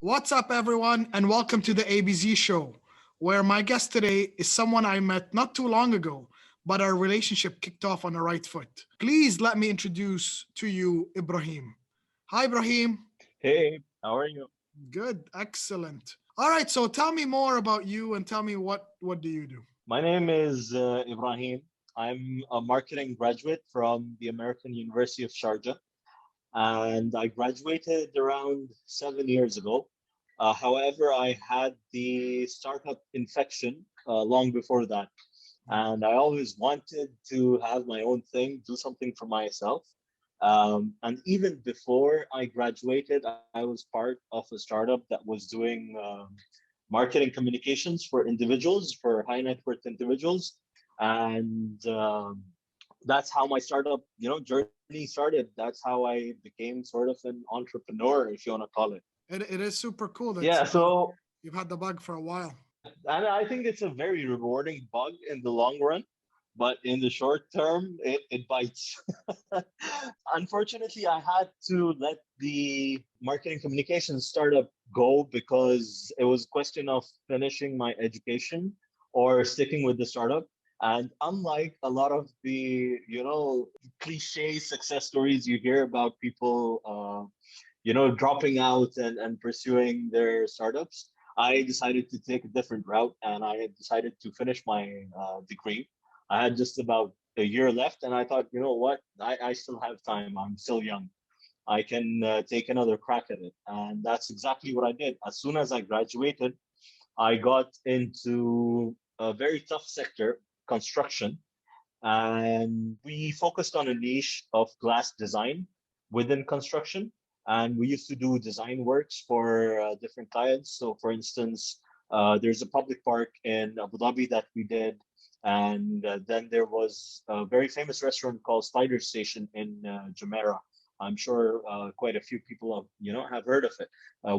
What's up, everyone, and welcome to the Abez Show, where my guest today is someone I met not too long ago, but our relationship kicked off on the right foot. Please let me introduce to you Ibrahim. Hi, Ibrahim. Hey, how are you? Good, excellent. All right, so tell me more about you and tell me what do you do? My name is Ibrahim. I'm a marketing graduate from the American University of Sharjah, and I graduated around 7 years ago. However, I had the startup infection long before that, and I always wanted to have my own thing, do something for myself. And even before I graduated, I was part of a startup that was doing marketing communications for individuals, for high net worth individuals, and that's how my startup, journey started. That's how I became sort of an entrepreneur, if you want to call it. It is super cool that Yeah, so you've had the bug for a while. and I think it's a very rewarding bug in the long run, but in the short term, it bites. Unfortunately, I had to let the marketing communications startup go because it was a question of finishing my education or sticking with the startup. And unlike a lot of the, cliche success stories you hear about people, dropping out and pursuing their startups, I decided to take a different route and I had decided to finish my degree. I had just about a year left and I thought, you know what, I still have time. I'm still young. I can take another crack at it. And that's exactly what I did. As soon as I graduated, I got into a very tough sector, construction, and we focused on a niche of glass design within construction. And we used to do design works for different clients. So, for instance, there's a public park in Abu Dhabi that we did. And then there was a very famous restaurant called Spider Station in Jumeirah. I'm sure quite a few people have heard of it.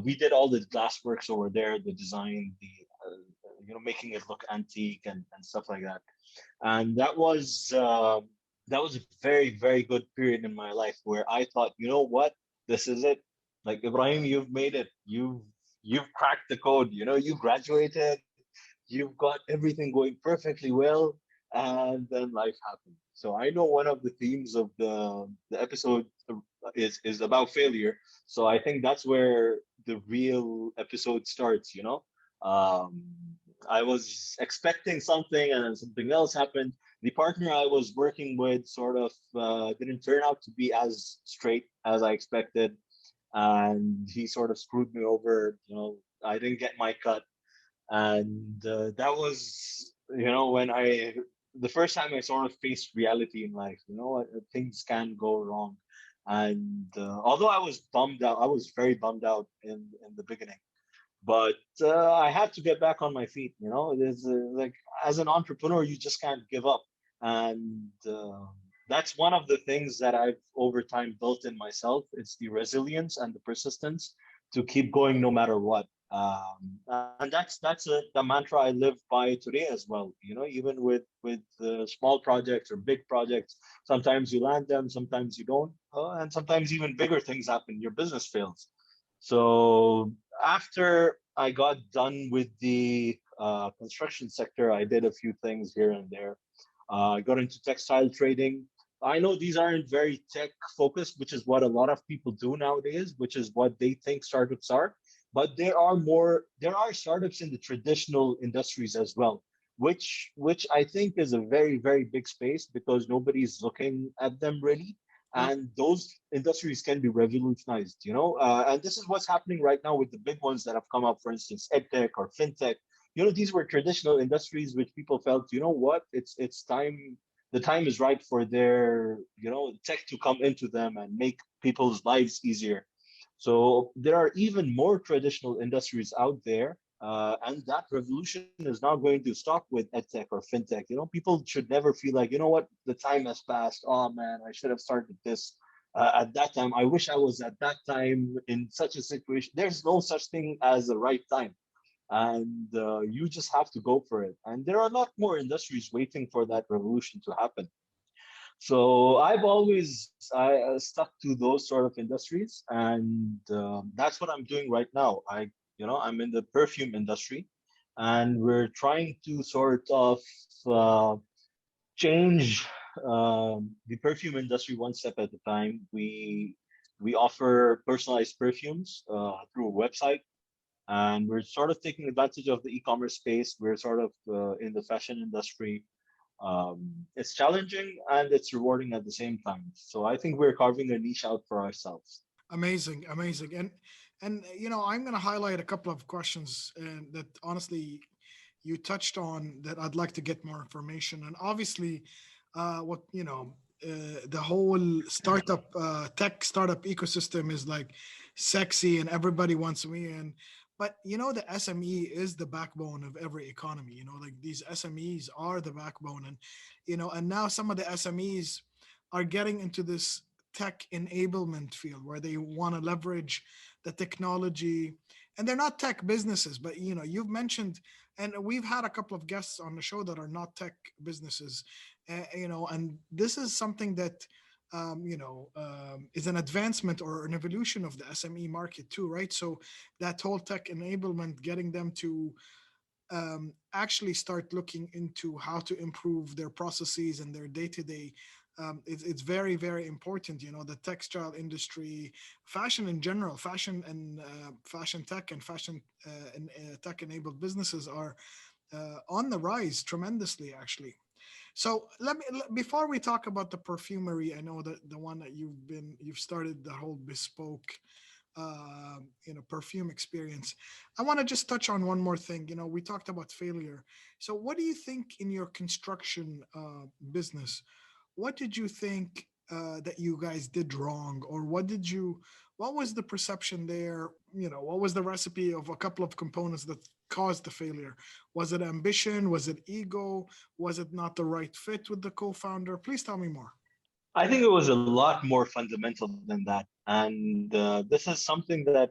We did all the glass works over there, the design, the making it look antique and stuff like that. And that was a very good period in my life where I thought, you know what, this is it. Like, Ibrahim, you've made it. You've cracked the code. You graduated. You've got everything going perfectly well, and then life happened. So I know one of the themes of the episode is about failure. So I think that's where the real episode starts. Um, I was expecting something, and then something else happened. The partner I was working with sort of didn't turn out to be as straight as I expected, and he sort of screwed me over. I didn't get my cut, and that was when I the first time I sort of faced reality in life. Things can go wrong, and although I was bummed out, I was very bummed out in the beginning, but I had to get back on my feet. There's like, as an entrepreneur, you just can't give up, and that's one of the things that I've over time built in myself. It's the resilience and the persistence to keep going no matter what. And that's the mantra I live by today as well. Even with small projects or big projects, sometimes you land them, sometimes you don't, and sometimes even bigger things happen. Your business fails. So after I got done with the construction sector, I did a few things here and there. I got into textile trading. I know these aren't very tech focused, which is what a lot of people do nowadays, which is what they think startups are. But there are startups in the traditional industries as well, which I think is a very big space because nobody's looking at them really. And those industries can be revolutionized, and this is what's happening right now with the big ones that have come up, for instance, edtech or fintech. These were traditional industries which people felt, what, it's time, the time is right for their, tech to come into them and make people's lives easier. So there are even more traditional industries out there, and that revolution is not going to stop with edtech or fintech. People should never feel like, what, the time has passed. Oh man, I should have started this at that time. I wish I was at that time in such a situation. There's no such thing as the right time, and you just have to go for it. And there are a lot more industries waiting for that revolution to happen. So I've always stuck to those sort of industries, and that's what I'm doing right now. I'm in the perfume industry, and we're trying to sort of uh, change the perfume industry one step at a time. We offer personalized perfumes through a website, and we're sort of taking advantage of the e-commerce space. We're sort of in the fashion industry. It's challenging and it's rewarding at the same time. So I think we're carving a niche out for ourselves. Amazing, amazing. And I'm going to highlight a couple of questions that honestly you touched on that I'd like to get more information. And obviously, what the whole startup tech startup ecosystem is like sexy and everybody wants to be in. But the SME is the backbone of every economy. Like these SMEs are the backbone, and and now some of the SMEs are getting into this tech enablement field where they want to leverage the technology, and they're not tech businesses, but you've mentioned, and we've had a couple of guests on the show that are not tech businesses, and this is something that is an advancement or an evolution of the SME market too, right? So that whole tech enablement, getting them to actually start looking into how to improve their processes and their day-to-day, it's very, very important. The textile industry, fashion in general, fashion and fashion tech and fashion and tech enabled businesses are on the rise tremendously, actually. So before we talk about the perfumery, I know that the one that you've started the whole bespoke perfume experience. I want to just touch on one more thing. We talked about failure. So what do you think in your construction business? What did you think that you guys did wrong, or what was the perception there? What was the recipe of a couple of components that caused the failure? Was it ambition? Was it ego? Was it not the right fit with the co-founder? Please tell me more. I think it was a lot more fundamental than that. And this is something that,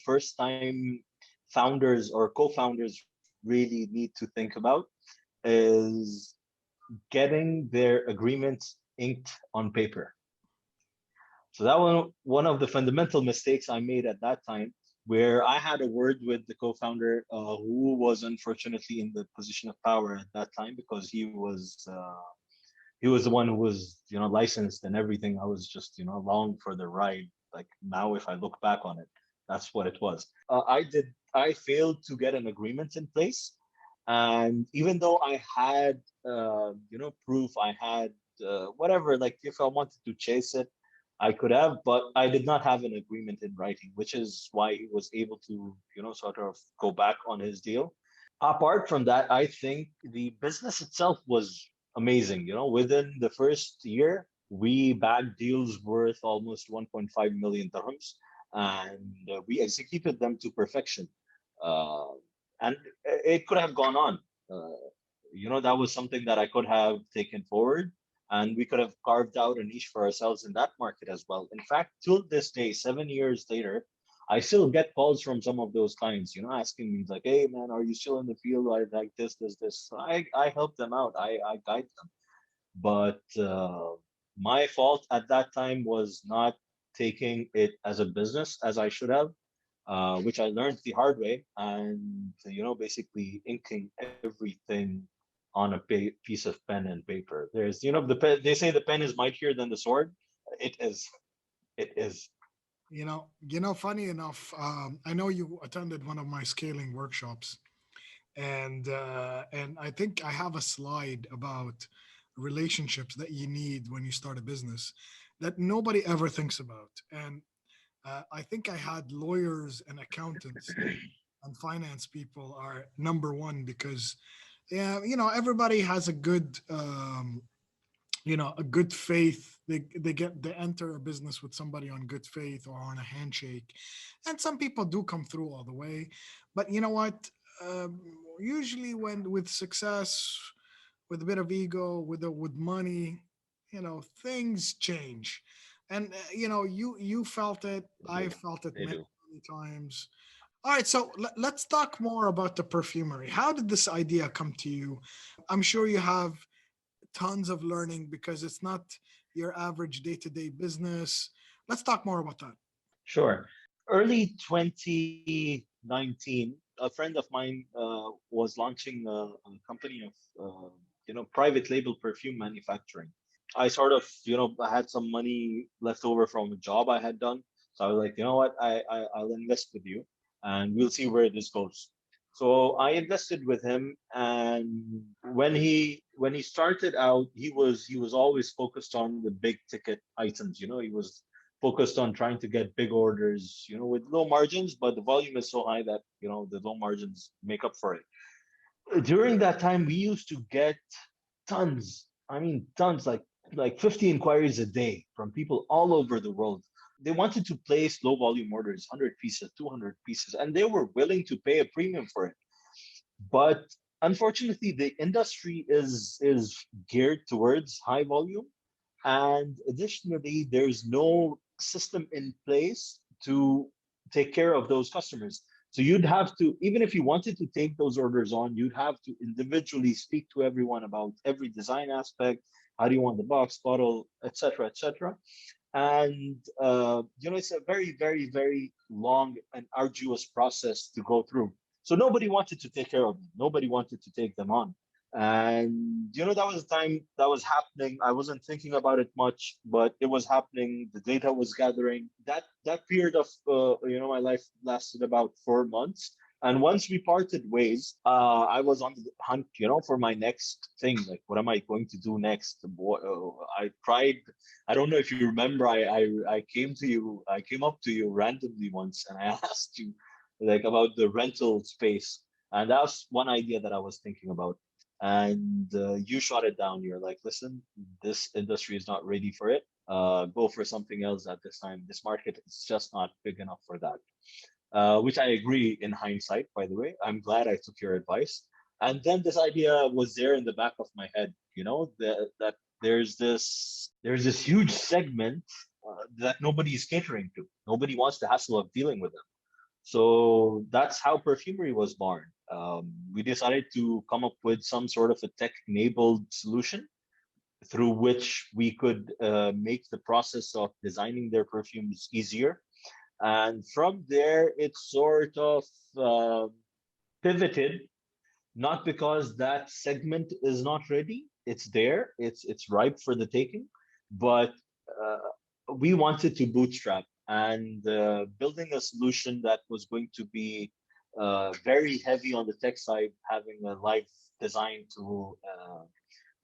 first time founders or co-founders really need to think about is getting their agreements inked on paper. So that one of the fundamental mistakes I made at that time, where I had a word with the co-founder who was unfortunately in the position of power at that time because he was the one who was licensed and everything. I was just along for the ride. Like now, if I look back on it, that's what it was. I failed to get an agreement in place, and even though I had proof, I had whatever. Like if I wanted to chase it, I could have, but I did not have an agreement in writing, which is why he was able to sort of go back on his deal. Apart from that, I think the business itself was amazing. Within the first year, we bagged deals worth almost 1.5 million dirhams, and we executed them to perfection. Uh, and it could have gone on. Uh, that was something that I could have taken forward, and we could have carved out a niche for ourselves in that market as well. In fact, till this day, 7 years later, I still get calls from some of those clients, asking me like, "Hey, man, are you still in the field? I like this." I help them out. I guide them. But my fault at that time was not taking it as a business as I should have, which I learned the hard way. And basically inking everything on a piece of pen and paper. There's, the pen. They say the pen is mightier than the sword. It is. It is. Funny enough, I know you attended one of my scaling workshops, and I think I have a slide about relationships that you need when you start a business that nobody ever thinks about. And I think I had lawyers and accountants and finance people are number one because, yeah, everybody has a good a good faith. They enter a business with somebody on good faith or on a handshake, and some people do come through all the way. But you know what? Usually, when with success, with a bit of ego, with money, things change. And you felt it. They I do. felt it They many, do. many times. All right, so let's talk more about the perfumery. How did this idea come to you? I'm sure you have tons of learning because it's not your average day-to-day business? Let's talk more about that. Sure. Early 2019, a friend of mine was launching a company of private label perfume manufacturing. I sort of, I had some money left over from a job I had done. So I was like, you know what, I'll invest with you and we'll see where this goes. So I invested with him, and when he started out, he was always focused on the big ticket items. He was focused on trying to get big orders, with low margins, but the volume is so high that, the low margins make up for it. During that time, we used to get tons, I mean, tons, like 50 inquiries a day from people all over the world. They wanted to place low volume orders, 100 pieces, 200 pieces, and they were willing to pay a premium for it. But unfortunately, the industry is geared towards high volume, and additionally, there's no system in place to take care of those customers. So you'd have to, even if you wanted to take those orders on, you'd have to individually speak to everyone about every design aspect. How do you want the box, bottle, etc., etc. And it's a very, very, very long and arduous process to go through. So nobody wanted to take care of them. Nobody wanted to take them on. And that was the time that was happening. I wasn't thinking about it much, but it was happening. The data was gathering. That period of my life lasted about 4 months. And once we parted ways, I was on the hunt, for my next thing. Like, what am I going to do next? I tried. I don't know if you remember. I came up to you randomly once, and I asked you like about the rental space, and that's one idea that I was thinking about. And you shot it down. You're like, listen, this industry is not ready for it. Go for something else at this time. This market is just not big enough for that. Which I agree in hindsight, by the way. I'm glad I took your advice. And then this idea was there in the back of my head, that there's this huge segment that nobody is catering to. Nobody wants the hassle of dealing with them. So that's how perfumery was born. We decided to come up with some sort of a tech-enabled solution through which we could make the process of designing their perfumes easier. And from there, it sort of pivoted, not because that segment is not ready. It's there. It's ripe for the taking, but we wanted to bootstrap and building a solution that was going to be very heavy on the tech side, having a live design tool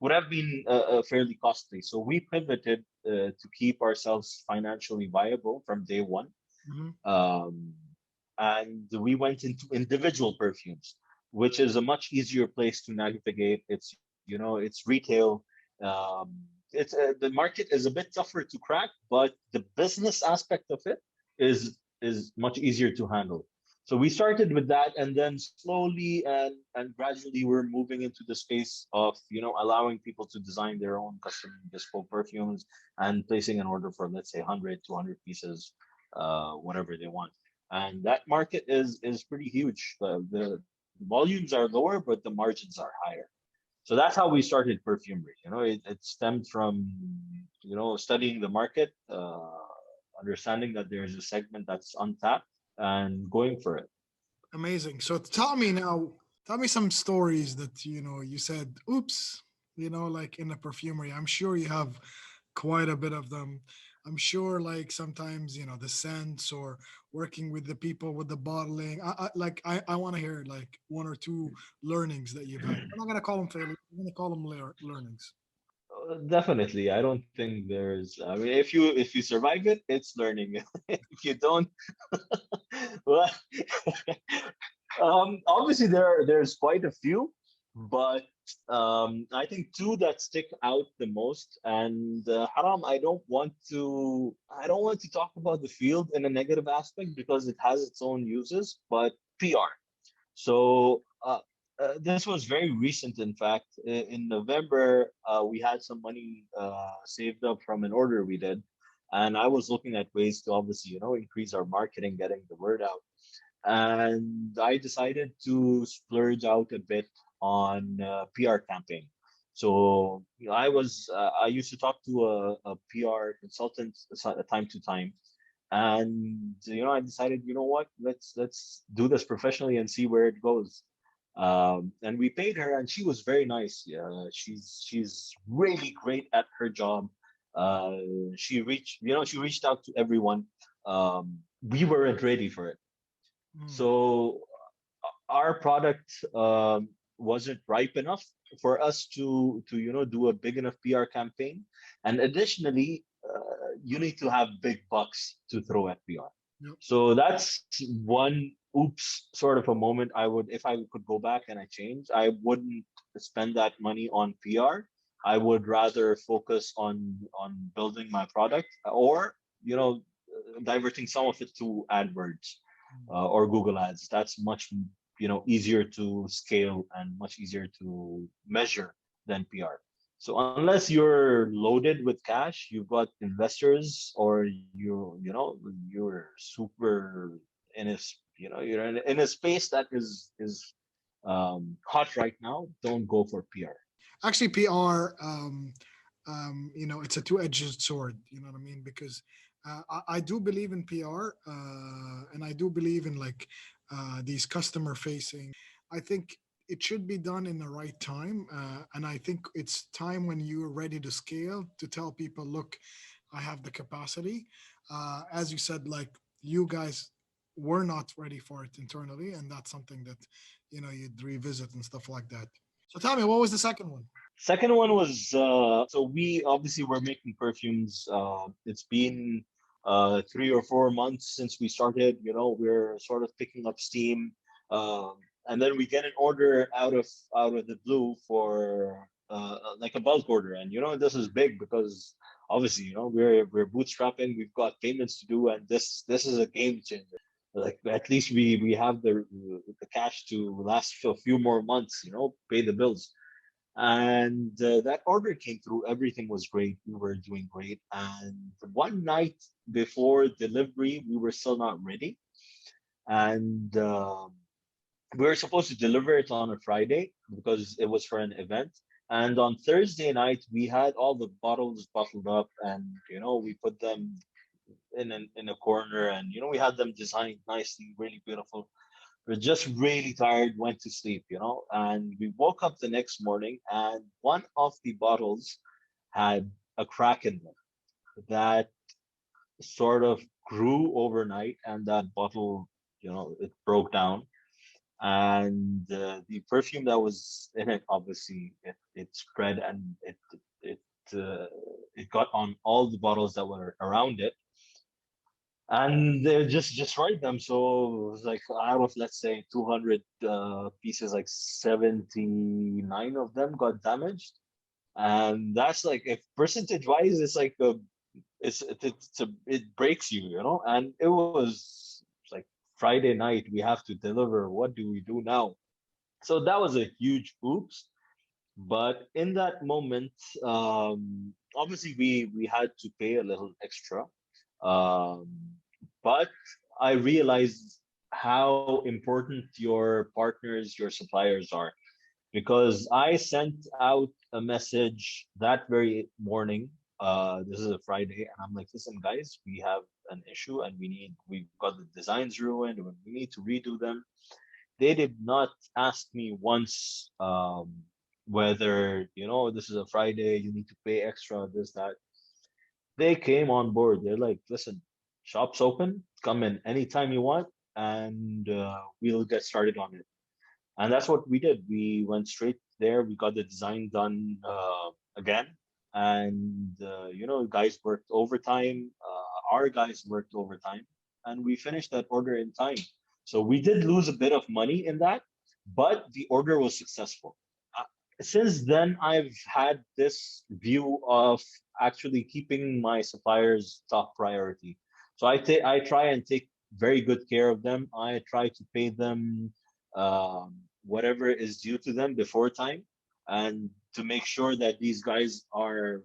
would have been fairly costly. So we pivoted to keep ourselves financially viable from day one. Mhm. And we went into individual perfumes, which is a much easier place to navigate. It's retail. The market is a bit tougher to crack, but the business aspect of it is much easier to handle. So we started with that, and then slowly and gradually we're moving into the space of allowing people to design their own custom bespoke perfumes and placing an order for, let's say, 100, 200 pieces, whatever they want. And that market is pretty huge. The volumes are lower, but the margins are higher. So that's how we started perfumery. It stemmed from studying the market, understanding that there's a segment that's untapped, and going for it. Amazing. So tell me now, tell me some stories that you said, oops, like in the perfumery. I'm sure you have quite a bit of them. I'm sure like sometimes, the scents or working with the people with the bottling. I want to hear like one or two learnings that you've had. I'm not gonna call them failures. I'm gonna call them learnings. Definitely, I don't think there's. I mean, if you survive it, it's learning. If you don't, well, obviously there's quite a few, but I think two that stick out the most. And Haram, I don't want to talk about the field in a negative aspect because it has its own uses, but PR. So this was very recent. In fact, in November, we had some money saved up from an order we did, and I was looking at ways to obviously, increase our marketing, getting the word out. And I decided to splurge out a bit on PR campaign. So I used to talk to a PR consultant time to time, and I decided, what, let's do this professionally and see where it goes. And we paid her, and she was very nice. Yeah, she's really great at her job. Uh, she reached out to everyone. We weren't ready for it, Mm. so our product wasn't ripe enough for us to do a big enough PR campaign. And additionally, you need to have big bucks to throw at PR. Yep. So that's one oops sort of a moment. I would, if I could go back and I change, I wouldn't spend that money on PR. I would rather focus on building my product, or diverting some of it to AdWords or Google Ads. That's much easier to scale and much easier to measure than PR. So unless you're loaded with cash, you've got investors, or you're super in a you're in a space that is hot right now, don't go for PR. Actually, PR, it's a two-edged sword. You know what I mean? Because I do believe in PR, and I do believe in like these customer-facing. I think it should be done in the right time, and I think it's time when you're ready to scale to tell people, look, I have the capacity. As you said, like you guys were not ready for it internally, and that's something that you'd revisit and stuff like that. So tell me, what was the second one? Second one was so we obviously were making perfumes. It's been 3 or 4 months since we started. We're sort of picking up steam, and then we get an order out of the blue for like a bulk order, and this is big because obviously we're bootstrapping. We've got payments to do, and this is a game changer. Like at least we have the cash to last for a few more months. Pay the bills. And that order came through. Everything was great. We were doing great. And one night before delivery, we were still not ready. And we were supposed to deliver it on a Friday because it was for an event. And on Thursday night, we had all the bottles bottled up, and we put them in a corner, and we had them designed nicely, really beautiful. We're just really tired, went to sleep, and we woke up the next morning, and one of the bottles had a crack in them that sort of grew overnight, and that bottle, it broke down. And the perfume that was in it, obviously, it spread, and it uh, it got on all the bottles that were around it, and they just write them. So it was like out of, let's say, 200 pieces, like 79 of them got damaged. And that's like, if percentage wise, it's like it breaks you, and it was like Friday night, we have to deliver. What do we do now? So that was a huge oops. But in that moment, obviously we had to pay a little extra. Um, but I realized how important your partners, your suppliers are, because I sent out a message that very morning. This is a Friday, and I'm like, listen, guys, we have an issue, and we've got the designs ruined, and we need to redo them. They did not ask me once whether, this is a Friday, you need to pay extra, this, that. They came on board. They're like, listen, shop's open, come in anytime you want, and we'll get started on it. And that's what we did. We went straight there. We got the design done again. And, guys worked overtime. Our guys worked overtime. And we finished that order in time. So we did lose a bit of money in that, but the order was successful. Since then, I've had this view of actually keeping my suppliers top priority. So I try and take very good care of them. I try to pay them whatever is due to them before time, and to make sure that these guys are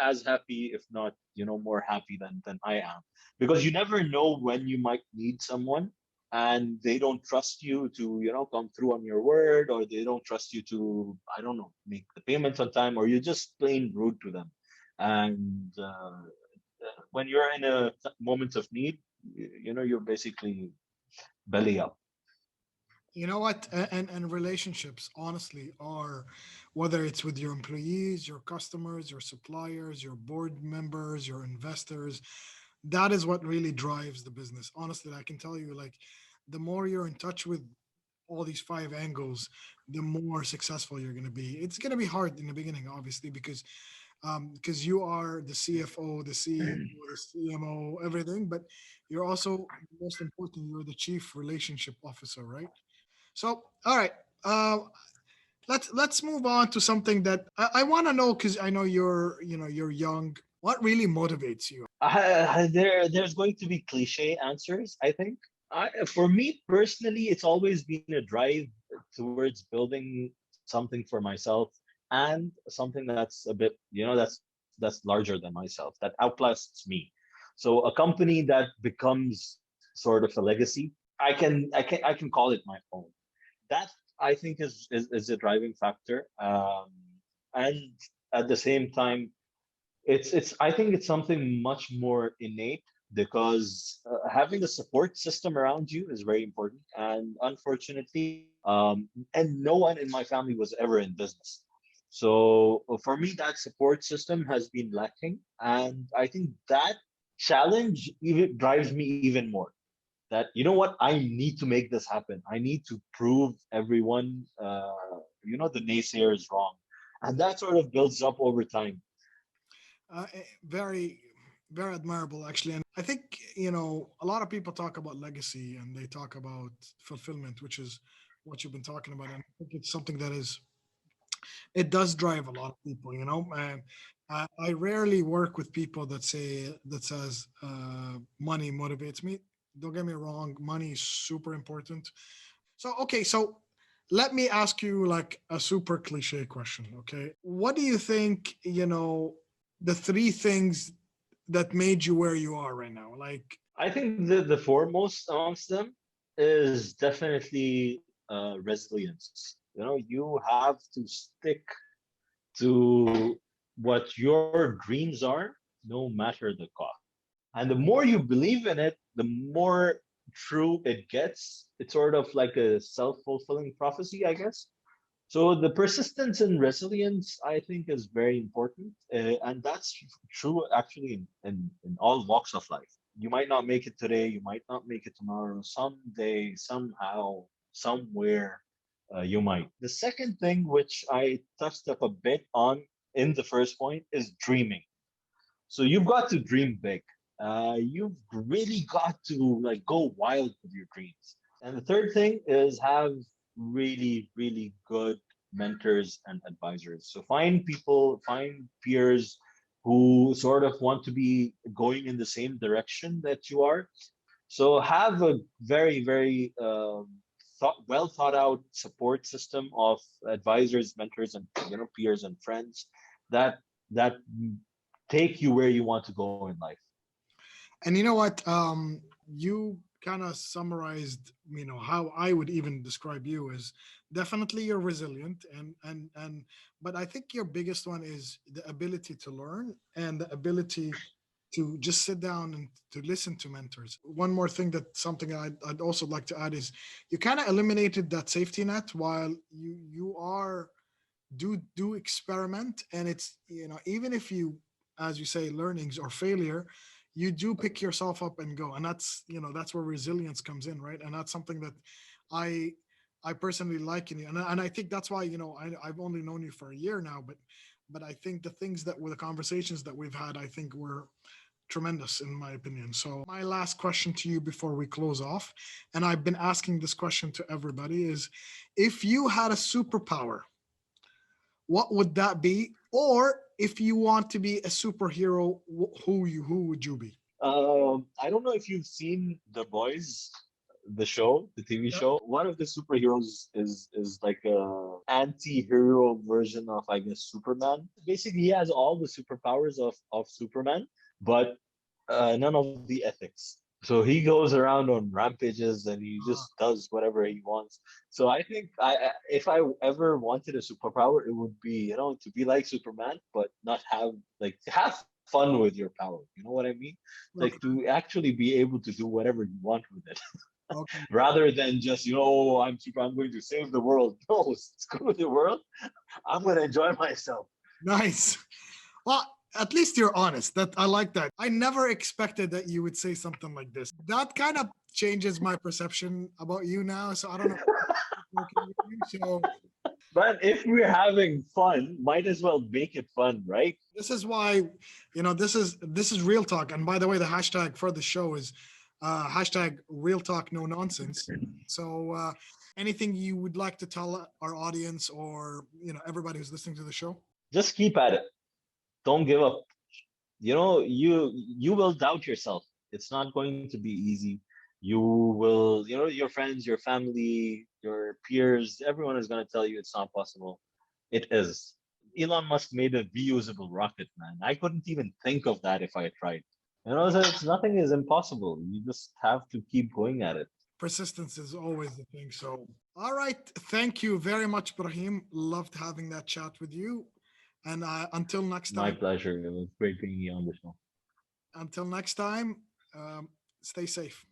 as happy, if not more happy than I am, because you never know when you might need someone. and they don't trust you to, come through on your word, or they don't trust you to, I don't know, make the payments on time, or you're just plain rude to them. And when you're in a moment of need, you're basically belly up. You know what? And relationships, honestly, are whether it's with your employees, your customers, your suppliers, your board members, your investors, that is what really drives the business. Honestly, I can tell you, like, the more you're in touch with all these five angles, the more successful you're going to be. It's going to be hard in the beginning, obviously, because you are the CFO, the CEO, the CMO, everything, but you're also, most important, you're the chief relationship officer, right? So, all right, uh, let's move on to something that I want to know, because I know you're young. What really motivates you? There's going to be cliche answers, I think. For me personally, it's always been a drive towards building something for myself, and something that's a bit, that's larger than myself, that outlasts me. So a company that becomes sort of a legacy, I can call it my own. That, I think, is a driving factor. And at the same time, it's I think it's something much more innate, because having a support system around you is very important. And unfortunately, and no one in my family was ever in business. So for me, that support system has been lacking, and I think that challenge even drives me even more. That, I need to make this happen. I need to prove everyone, the naysayers wrong, and that sort of builds up over time. Very, very admirable, actually. And I think, a lot of people talk about legacy and they talk about fulfillment, which is what you've been talking about. And I think it's something that it does drive a lot of people, And I rarely work with people that says money motivates me. Don't get me wrong, money is super important. So, okay, so let me ask you like a super cliche question, okay? What do you think, the three things that made you where you are right now? Like, I think the foremost amongst them is definitely resilience. You have to stick to what your dreams are, no matter the cost. And the more you believe in it, the more true it gets. It's sort of like a self-fulfilling prophecy, I guess. So the persistence and resilience, I think, is very important, and that's true actually in all walks of life. You might not make it today, you might not make it tomorrow. Someday, somehow, somewhere, you might. The second thing, which I touched up a bit on in the first point, is dreaming. So you've got to dream big. You've really got to like go wild with your dreams. And the third thing is have really, really good mentors and advisors. So find people, find peers who sort of want to be going in the same direction that you are. So have a very, very well thought out support system of advisors, mentors, and peers and friends that that take you where you want to go in life. and you know what? You kind of summarized, how I would even describe you is definitely you're resilient, and but I think your biggest one is the ability to learn and the ability to just sit down and to listen to mentors. One more thing, that something I'd also like to add is you kind of eliminated that safety net while you are do experiment, and it's, even if you, as you say, learnings or failure, you do pick yourself up and go. And that's, that's where resilience comes in, right? And that's something that i I personally like in you, and I think that's why, I've only known you for a year now, but I think the things that were the conversations that we've had, I think were tremendous in my opinion. So my last question to you before we close off, and I've been asking this question to everybody, is if you had a superpower, what would that be? Or if you want to be a superhero, who would you be? I don't know if you've seen The Boys, the show, the TV Yeah. show. One of the superheroes is like a anti-hero version of, I guess, Superman. Basically, he has all the superpowers of Superman, but none of the ethics. So he goes around on rampages and he Uh, just does whatever he wants. So I think if I ever wanted a superpower, it would be, to be like Superman, but not have fun with your power. You know what I mean? Like okay, to actually be able to do whatever you want with it, okay, rather than just, oh, I'm super, I'm going to save the world. No, screw the world. I'm going to enjoy myself. nice. Well, at least you're honest. That I like that. I never expected that you would say something like this. That kind of changes my perception about you now. So I don't know if it's working with you. So But if we're having fun, might as well make it fun, right? this is why, this is real talk. And by the way, the hashtag for the show is hashtag real talk no nonsense. So anything you would like to tell our audience or everybody who's listening to the show? Just keep at it. Don't give up. You will doubt yourself. It's not going to be easy. You will, your friends, your family, your peers, everyone is going to tell you it's not possible. It is. Elon Musk made a reusable rocket, man. I couldn't even think of that if I tried. So it's nothing is impossible. You just have to keep going at it. Persistence is always the thing. So, all right. Thank you very much, Brahim. Loved having that chat with you. And until next My time, pleasure. It was great being here on the show. until next time, stay safe.